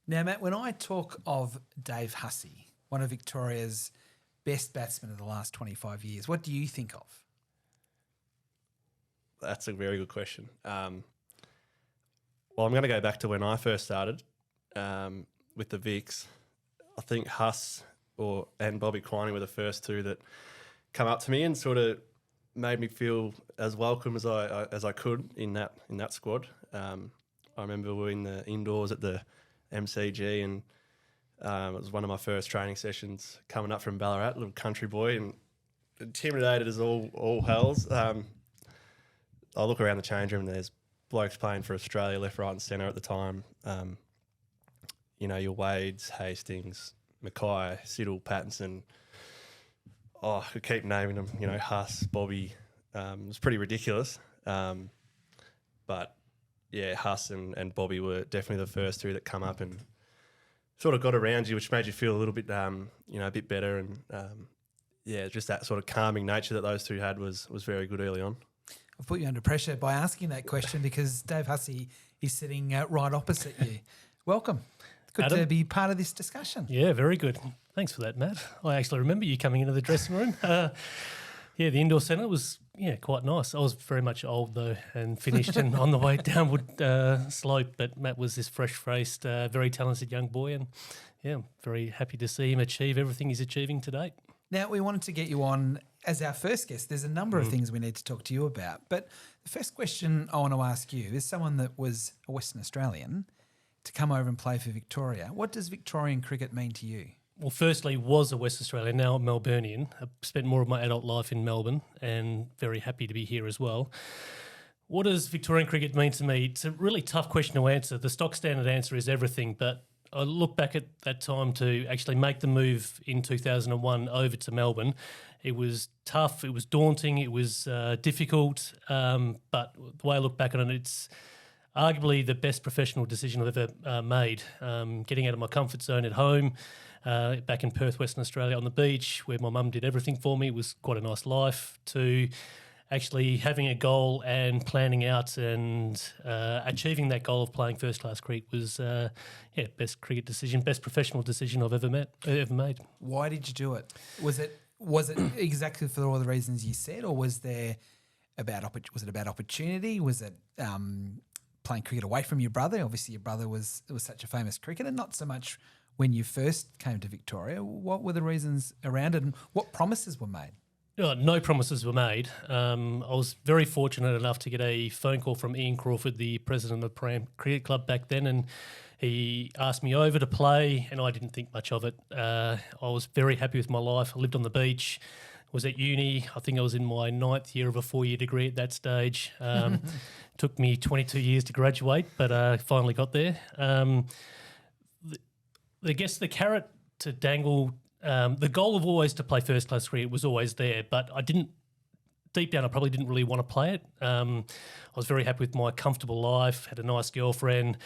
Now, Matt, when I talk of Dave Hussey, one of Victoria's best batsmen of the last 25 years, what do you think of? That's a very good question. Well, I'm going to go back to when I first started with the Vics. I think Huss and Bobby Quiney were the first two that come up to me and sort of made me feel as welcome as I could in that squad. I remember we were in the indoors at the MCG, and it was one of my first training sessions coming up from Ballarat, little country boy, and intimidated as all hells. I look around the change room and there's blokes playing for Australia left, right and centre at the time. Your Wades, Hastings, Mackay, Siddle, Pattinson. I could keep naming them, Huss, Bobby. It was pretty ridiculous. But yeah, Huss and Bobby were definitely the first two that come up and sort of got around you, which made you feel a little bit, a bit better. And just that sort of calming nature that those two had was very good early on. I've put you under pressure by asking that question because Dave Hussey is sitting right opposite you. Welcome. Good Adam, to be part of this discussion. Yeah, very good. Thanks for that, Matt. I actually remember you coming into the dressing room. The indoor centre was quite nice. I was very much old though and finished and on the way downward slope, but Matt was this fresh-faced, very talented young boy, and I'm very happy to see him achieve everything he's achieving to date. Now, we wanted to get you on as our first guest. There's a number of things we need to talk to you about, but the first question I want to ask you is someone that was a Western Australian to come over and play for Victoria. What does Victorian cricket mean to you? Well, firstly, was a West Australian, now a Melburnian. I spent more of my adult life in Melbourne and very happy to be here as well. What does Victorian cricket mean to me? It's a really tough question to answer. The stock standard answer is everything, but I look back at that time to actually make the move in 2001 over to Melbourne. It was tough, it was daunting, it was difficult, but the way I look back on it, it's arguably the best professional decision I've ever made. Getting out of my comfort zone at home, back in Perth, Western Australia on the beach, where my mum did everything for me. It was quite a nice life, to actually having a goal and planning out and achieving that goal of playing first-class cricket was, best cricket decision, best professional decision I've ever made. Why did you do it? Was it exactly for all the reasons you said, or was it about opportunity? Was it playing cricket away from your brother? Obviously, your brother was such a famous cricketer, not so much when you first came to Victoria. What were the reasons around it, and what promises were made? No promises were made. I was very fortunate enough to get a phone call from Ian Crawford, the president of the Param Cricket Club back then, and he asked me over to play, and I didn't think much of it. I was very happy with my life. I lived on the beach, was at uni. I think I was in my 9th year of a 4-year degree at that stage. Took me 22 years to graduate, but I finally got there. I guess the carrot to dangle, the goal of always to play first-class cricket was always there, but deep down I probably didn't really want to play it. I was very happy with my comfortable life, had a nice girlfriend,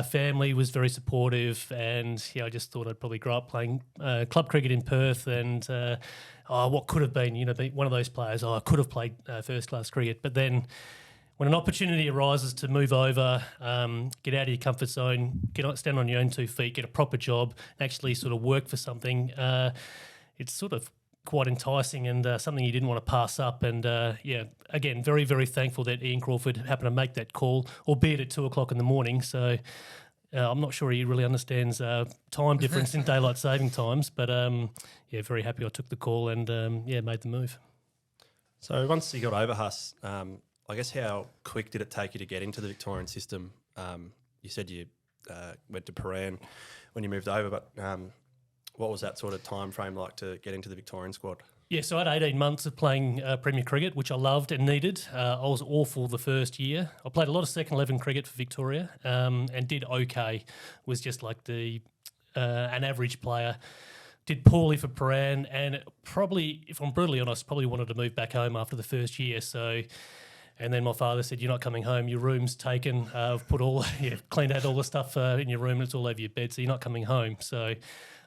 family was very supportive, and I just thought I'd probably grow up playing club cricket in Perth and what could have been, be one of those players. I could have played first-class cricket, but then when an opportunity arises to move over, get out of your comfort zone, stand on your own 2 feet, get a proper job, and actually sort of work for something, it's sort of quite enticing and something you didn't want to pass up. And again, very, very thankful that Ian Crawford happened to make that call, albeit at 2:00 in the morning. So I'm not sure he really understands time difference in daylight saving times, but very happy I took the call and made the move. So once you got over Huss, I guess how quick did it take you to get into the Victorian system? You said you went to Paran when you moved over, but what was that sort of time frame like to get into the Victorian squad? Yeah, so I had 18 months of playing Premier Cricket, which I loved and needed. I was awful the first year. I played a lot of second 11 cricket for Victoria and did okay. Was just like an average player. Did poorly for Paran, and probably, if I'm brutally honest, probably wanted to move back home after the first year. And then my father said, "You're not coming home. Your room's taken. I've cleaned out all the stuff in your room, and it's all over your bed. So you're not coming home." So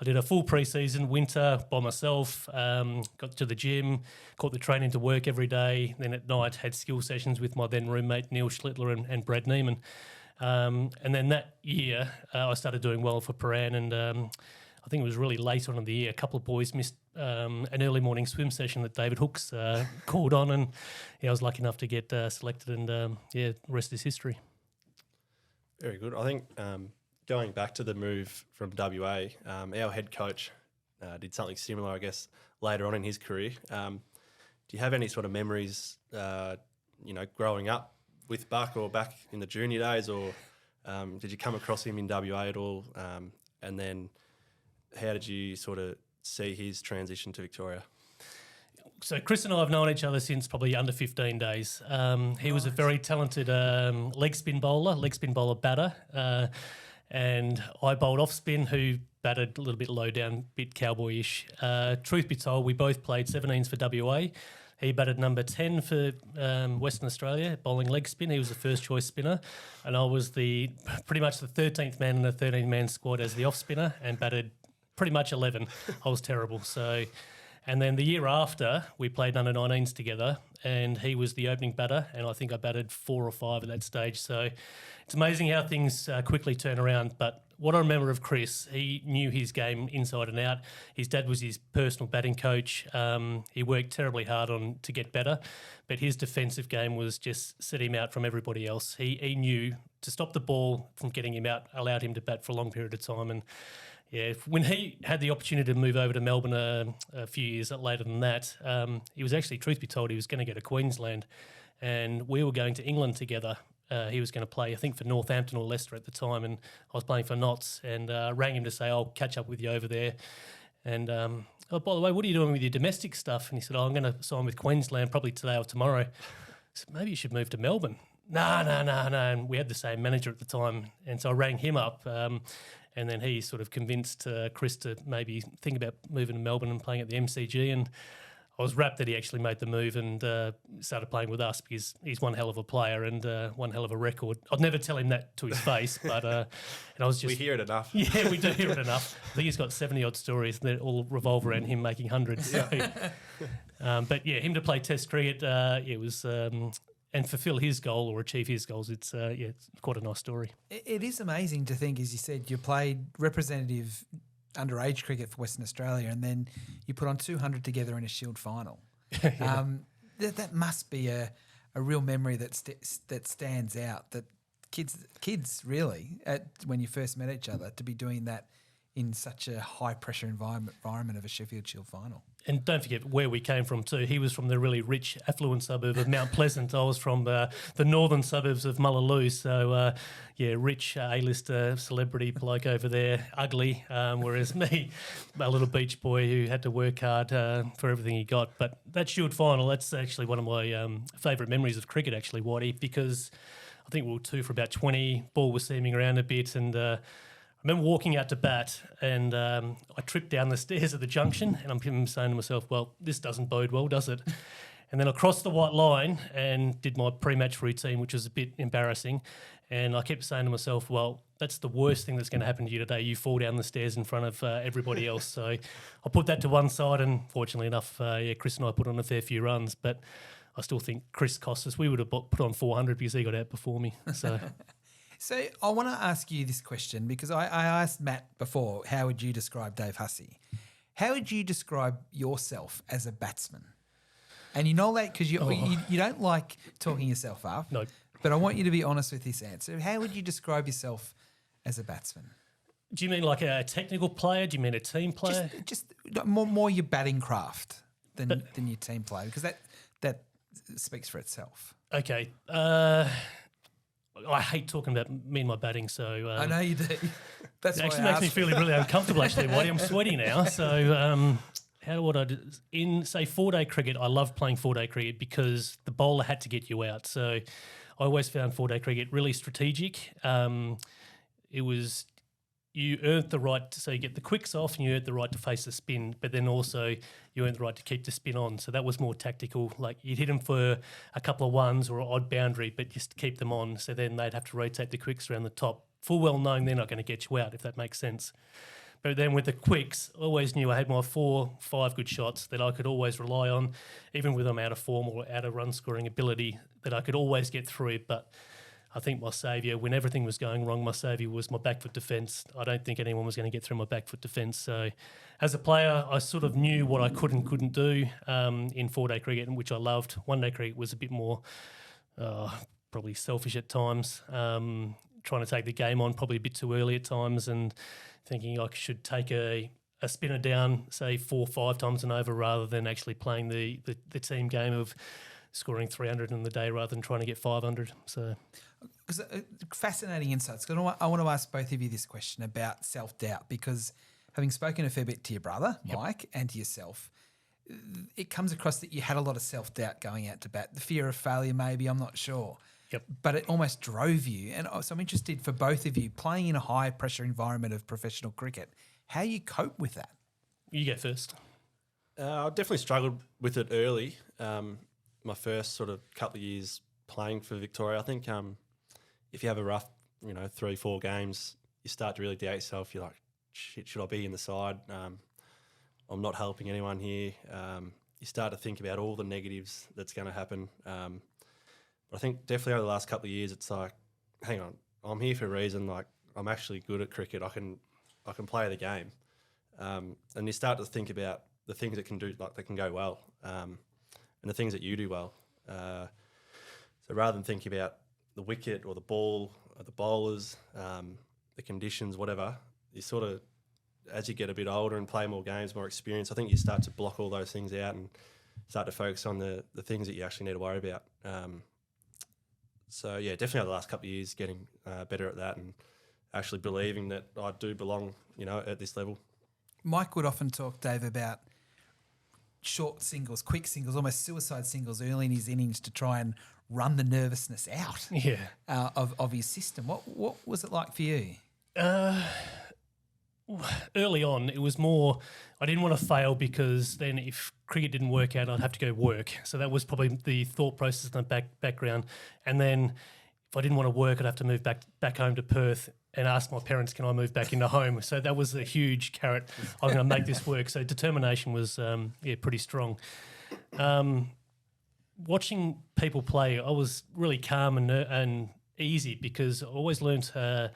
I did a full pre-season, winter, by myself. Got to the gym, caught the train into work every day. Then at night, had skill sessions with my then roommate Neil Schlittler and Brad Neiman. And then that year, I started doing well for Paran, and I think it was really late on in the year. A couple of boys missed an early morning swim session that David Hooks called on, and I was lucky enough to get selected, and the rest is history. Very good. I think going back to the move from WA, our head coach did something similar, I guess, later on in his career. Do you have any sort of memories, growing up with Buck or back in the junior days, or did you come across him in WA at all? And then how did you sort of see his transition to Victoria? So Chris and I have known each other since probably under 15 days. He was a very talented leg spin bowler batter, and I bowled off spin, who batted a little bit low down, bit cowboyish. Truth be told, we both played 17s for WA. He batted number 10 for Western Australia, bowling leg spin. He was the first choice spinner, and I was pretty much the 13th man in a 13-man squad as the off spinner, and batted pretty much 11. I was terrible. So, and then the year after, we played under 19s together, and he was the opening batter, and I think I batted 4 or 5 at that stage. So it's amazing how things quickly turn around. But what I remember of Chris, he knew his game inside and out. His dad was his personal batting coach. He worked terribly hard to get better, but his defensive game was just set him out from everybody else. He knew to stop the ball from getting him out, allowed him to bat for a long period of time. And yeah, when he had the opportunity to move over to Melbourne a few years later than that, he was actually, truth be told, he was going to go to Queensland, and we were going to England together. He was going to play, I think, for Northampton or Leicester at the time, and I was playing for Notts, and rang him to say, I'll catch up with you over there. And, oh, by the way, what are you doing with your domestic stuff? And he said, I'm going to sign with Queensland probably today or tomorrow. I said, maybe you should move to Melbourne. No. And we had the same manager at the time, and so I rang him up, and then he sort of convinced Chris to maybe think about moving to Melbourne and playing at the MCG, and I was rapt that he actually made the move and started playing with us, because he's one hell of a player and one hell of a record. I'd never tell him that to his face, but and I was just... We hear it enough. Yeah, we do hear it enough. I think he's got 70-odd stories and they all revolve around him making hundreds. So, but yeah, him to play Test cricket, it was... and fulfill his goal or achieve his goals, it's quite a nice story. It is amazing to think, as you said, you played representative underage cricket for Western Australia, and then you put on 200 together in a Shield final. That must be a real memory that stands out. That kids really, when you first met each other, to be doing that in such a high pressure environment of a Sheffield Shield final. And don't forget where we came from too. He was from the really rich, affluent suburb of Mount Pleasant. I was from the northern suburbs of Mullaloo. So, rich A-lister celebrity bloke over there, ugly, whereas me, a little beach boy who had to work hard for everything he got. But that Shield final, that's actually one of my favourite memories of cricket, actually, Whitey, because I think we were 2 for about 20, ball was seaming around a bit, and I remember walking out to bat, and I tripped down the stairs at the junction, and I'm saying to myself, well, this doesn't bode well, does it? And then I crossed the white line and did my pre-match routine, which was a bit embarrassing. And I kept saying to myself, well, that's the worst thing that's going to happen to you today. You fall down the stairs in front of everybody else. So I put that to one side, and fortunately enough, Chris and I put on a fair few runs. But I still think Chris cost us. We would have put on 400 because he got out before me. So... So I want to ask you this question, because I asked Matt before, how would you describe Dave Hussey? How would you describe yourself as a batsman? And you know that because you don't like talking yourself up. No. But I want you to be honest with this answer. How would you describe yourself as a batsman? Do you mean like a technical player? Do you mean a team player? Just more your batting craft than your team play, because that speaks for itself. Okay. I hate talking about me and my batting, so... I know you do. That's it actually makes me feel really uncomfortable, actually, Whitey. I'm sweaty now. So how would I do? In, say, 4-day cricket, I love playing 4-day cricket because the bowler had to get you out. So I always found 4-day cricket really strategic. It was... You earned the right to, so you get the quicks off and you earned the right to face the spin, but then also you earned the right to keep the spin on. So that was more tactical. Like you'd hit them for a couple of ones or an odd boundary, but just keep them on. So then they'd have to rotate the quicks around the top, full well knowing they're not going to get you out, if that makes sense. But then with the quicks, I always knew I had my 4-5 good shots that I could always rely on, even with them out of form or out of run scoring ability, that I could always get through. But I think my saviour, when everything was going wrong, my saviour was my back foot defence. I don't think anyone was going to get through my back foot defence. So as a player, I sort of knew what I could and couldn't do in 4-day cricket, which I loved. 1-day cricket was a bit more probably selfish at times, trying to take the game on probably a bit too early at times and thinking I should take a spinner down, say 4 or 5 times and over rather than actually playing the team game of scoring 300 in the day rather than trying to get 500. So, fascinating insights. I want to ask both of you this question about self-doubt, because having spoken a fair bit to your brother, Mike, and to yourself, it comes across that you had a lot of self-doubt going out to bat. The fear of failure, maybe, I'm not sure. Yep. But it almost drove you. And so I'm interested for both of you, playing in a high-pressure environment of professional cricket, how you cope with that. You go first. I definitely struggled with it early. My first sort of couple of years playing for Victoria, I think if you have a rough, 3-4 games, you start to really doubt yourself. You're like, shit, should I be in the side? I'm not helping anyone here. You start to think about all the negatives that's going to happen. But I think definitely over the last couple of years, it's like, hang on, I'm here for a reason. Like, I'm actually good at cricket. I can play the game. And you start to think about the things that can do, like that can go well, and the things that you do well. So rather than thinking about the wicket or the ball or the bowlers, the conditions, whatever, you sort of, as you get a bit older and play more games, more experience, I think you start to block all those things out and start to focus on the things that you actually need to worry about. So, yeah, definitely over the last couple of years getting better at that and actually believing that I do belong, at this level. Mike would often talk, Dave, about short singles, quick singles, almost suicide singles early in his innings to try and run the nervousness out of his system. What was it like for you? Early on, it was more I didn't want to fail because then if cricket didn't work out, I'd have to go work. So that was probably the thought process in the background. And then if I didn't want to work, I'd have to move back home to Perth and ask my parents, can I move back into home? So that was a huge carrot. I'm going to make this work. So determination was, pretty strong. Watching people play, I was really calm and easy because I always learned sort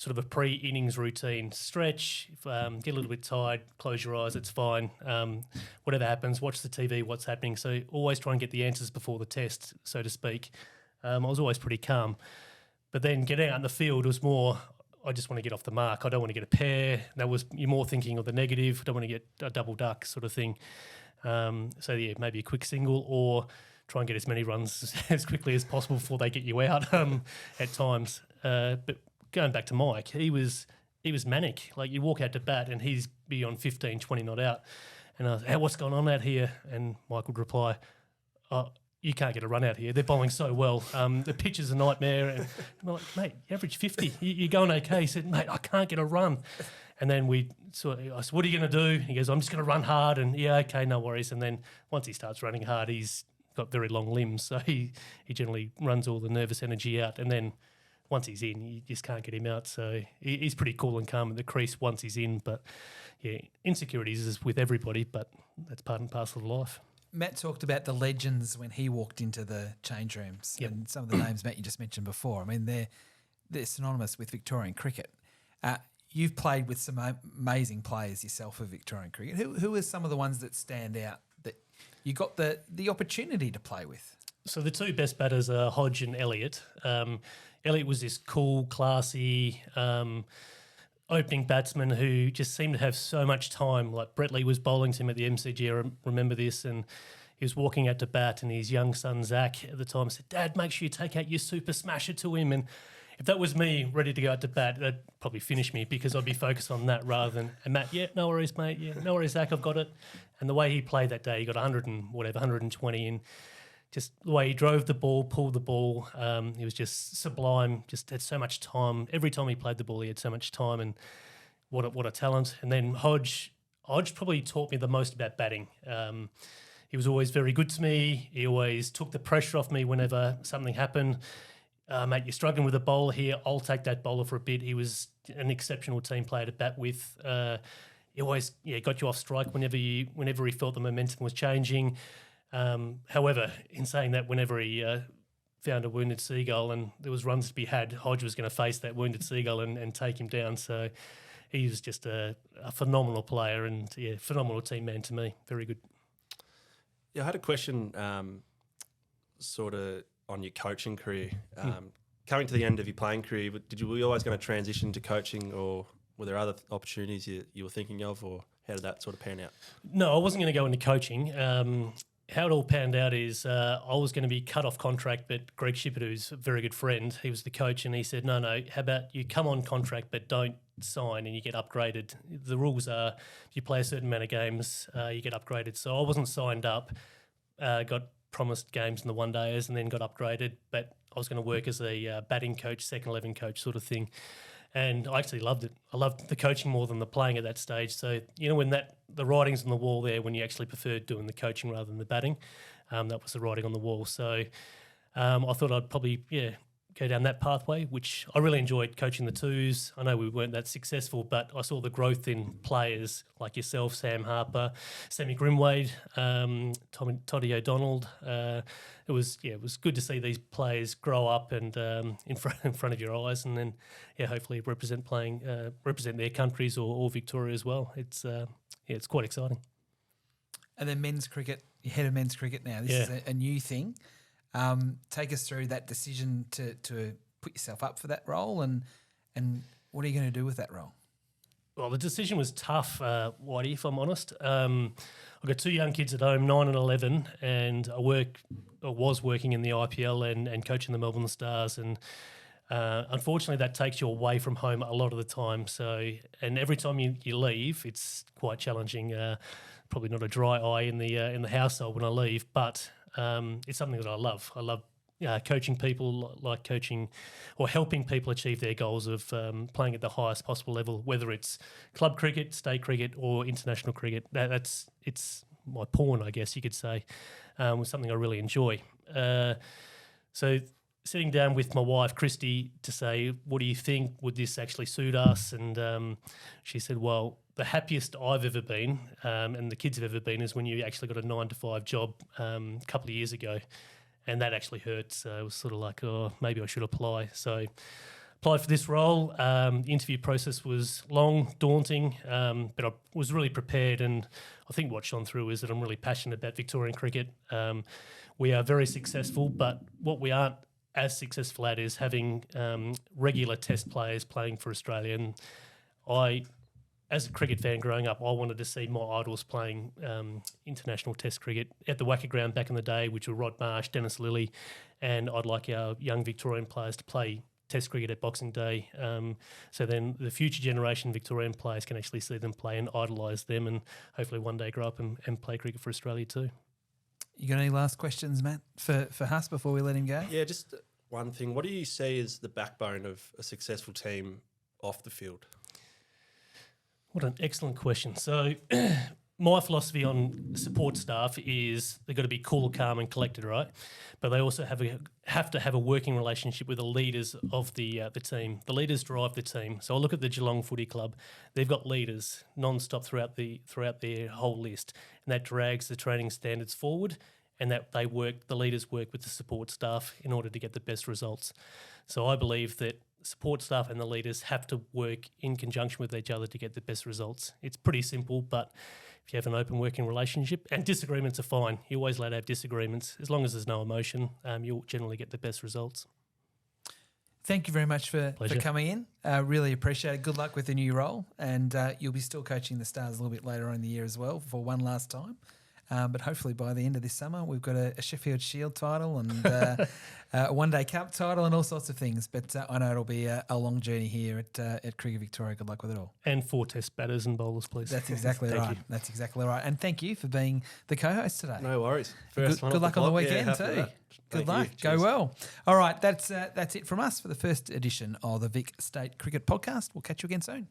of a pre-innings routine. Stretch, get a little bit tired, close your eyes, it's fine. Whatever happens, watch the TV, what's happening. So always try and get the answers before the test, so to speak. I was always pretty calm. But then getting out in the field was more, I just want to get off the mark. I don't want to get a pair. You're more thinking of the negative. I don't want to get a double duck sort of thing. Maybe a quick single or try and get as many runs as quickly as possible before they get you out at times. But going back to Mike, he was manic. Like you walk out to bat and he's be on 15, 20 not out. And I was, hey, what's going on out here? And Mike would reply, you can't get a run out here. They're bowling so well. The pitch is a nightmare. And I'm like, mate, you average 50. You're going okay. He said, mate, I can't get a run. And then I said, what are you going to do? He goes, I'm just going to run hard. And yeah, okay, no worries. And then once he starts running hard, he's got very long limbs. So he generally runs all the nervous energy out. And then once he's in, you just can't get him out. So he's pretty cool and calm at the crease once he's in. But yeah, insecurities is with everybody, but that's part and parcel of life. Matt talked about the legends when he walked into the change rooms, and some of the names, Matt, you just mentioned before. I mean, they're synonymous with Victorian cricket. You've played with some amazing players yourself for Victorian cricket. Who are some of the ones that stand out that you got the opportunity to play with? So the two best batters are Hodge and Elliott. Elliott was this cool, classy opening batsman who just seemed to have so much time. Like Brett Lee was bowling to him at the MCG, I remember this, and he was walking out to bat and his young son Zach at the time said, Dad, make sure you take out your super smasher to him. And if that was me ready to go out to bat, that'd probably finish me because I'd be focused on that rather than, and Matt, yeah, no worries, mate, yeah, no worries, Zach, I've got it. And the way he played that day, he got 120, and just the way he drove the ball, pulled the ball, he was just sublime, just had so much time. Every time he played the ball, he had so much time, and what a talent. And then Hodge probably taught me the most about batting. He was always very good to me. He always took the pressure off me whenever something happened. Mate, you're struggling with a bowler here, I'll take that bowler for a bit. He was an exceptional team player to bat with. He always got you off strike whenever he felt the momentum was changing. However, in saying that, whenever he found a wounded seagull and there was runs to be had, Hodge was going to face that wounded seagull and take him down. So he was just a phenomenal player and, phenomenal team man to me. Very good. Yeah, I had a question sort of on your coaching career. Coming to the end of your playing career, were you always going to transition to coaching, or were there other opportunities you were thinking of, or how did that sort of pan out? No, I wasn't going to go into coaching. How it all panned out is I was going to be cut off contract, but Greg Shippert, who's a very good friend, he was the coach, and he said, no, how about you come on contract but don't sign and you get upgraded. The rules are if you play a certain amount of games, you get upgraded. So I wasn't signed up, got promised games in the one-dayers and then got upgraded, but I was going to work as a batting coach, second 11 coach sort of thing. And I actually loved it. I loved the coaching more than the playing at that stage. So, when the writing's on the wall there, when you actually preferred doing the coaching rather than the batting, that was the writing on the wall. So I thought I'd probably, go down that pathway, which I really enjoyed coaching the twos. I know we weren't that successful, but I saw the growth in players like yourself, Sam Harper, Sammy Grimwade, Toddy O'Donnell. It was good to see these players grow up and in front of your eyes, and then hopefully represent their countries or Victoria as well. It's quite exciting. And then men's cricket, you're head of men's cricket now. This is a new thing. Take us through that decision to put yourself up for that role, and what are you going to do with that role? Well, the decision was tough, Whitey, if I'm honest. I've got two young kids at home, 9 and 11, and I was working in the IPL and coaching the Melbourne Stars, and unfortunately that takes you away from home a lot of the time. So, and every time you leave, it's quite challenging. Probably not a dry eye in the household when I leave, but it's something that I love. I love coaching people, like coaching or helping people achieve their goals of playing at the highest possible level, whether it's club cricket, state cricket, or international cricket. It's my pawn, I guess you could say. Was something I really enjoy. So sitting down with my wife, Christy, to say, what do you think? Would this actually suit us? And she said, well, the happiest I've ever been and the kids have ever been is when you actually got a 9-to-5 job a couple of years ago. And that actually hurt. So it was sort of like, oh, maybe I should apply. So applied for this role. The interview process was long, daunting, but I was really prepared. And I think what shone through is that I'm really passionate about Victorian cricket. We are very successful, but what we aren't as successful at is having regular test players playing for Australia. And as a cricket fan growing up, I wanted to see my idols playing international test cricket at the Wacker ground back in the day, which were Rod Marsh, Dennis Lilly, and I'd like our young Victorian players to play test cricket at Boxing Day. So then the future generation Victorian players can actually see them play and idolise them, and hopefully one day grow up and play cricket for Australia too. You got any last questions, Matt, for Huss before we let him go? Yeah, just one thing. What do you see as the backbone of a successful team off the field? What an excellent question. So my philosophy on support staff is they've got to be cool, calm and collected, right? But they also have to have a working relationship with the leaders of the team. The leaders drive the team. So I look at the Geelong Footy Club. They've got leaders non-stop throughout their whole list, and that drags the training standards forward, and that the leaders work with the support staff in order to get the best results. So I believe that support staff and the leaders have to work in conjunction with each other to get the best results. It's pretty simple, but if you have an open working relationship, and disagreements are fine. You're always allowed to have disagreements. As long as there's no emotion, you'll generally get the best results. Thank you very much for coming in. Really appreciate it. Good luck with the new role, and you'll be still coaching the Stars a little bit later on in the year as well for one last time. But hopefully by the end of this summer, we've got a Sheffield Shield title and a one-day cup title and all sorts of things. But I know it'll be a long journey here at Cricket Victoria. Good luck with it all. And 4 test batters and bowlers, please. That's exactly right. You. That's exactly right. And thank you for being the co-host today. No worries. Good luck on the weekend too. Good luck. Go well. All right, that's it from us for the first edition of the Vic State Cricket Podcast. We'll catch you again soon.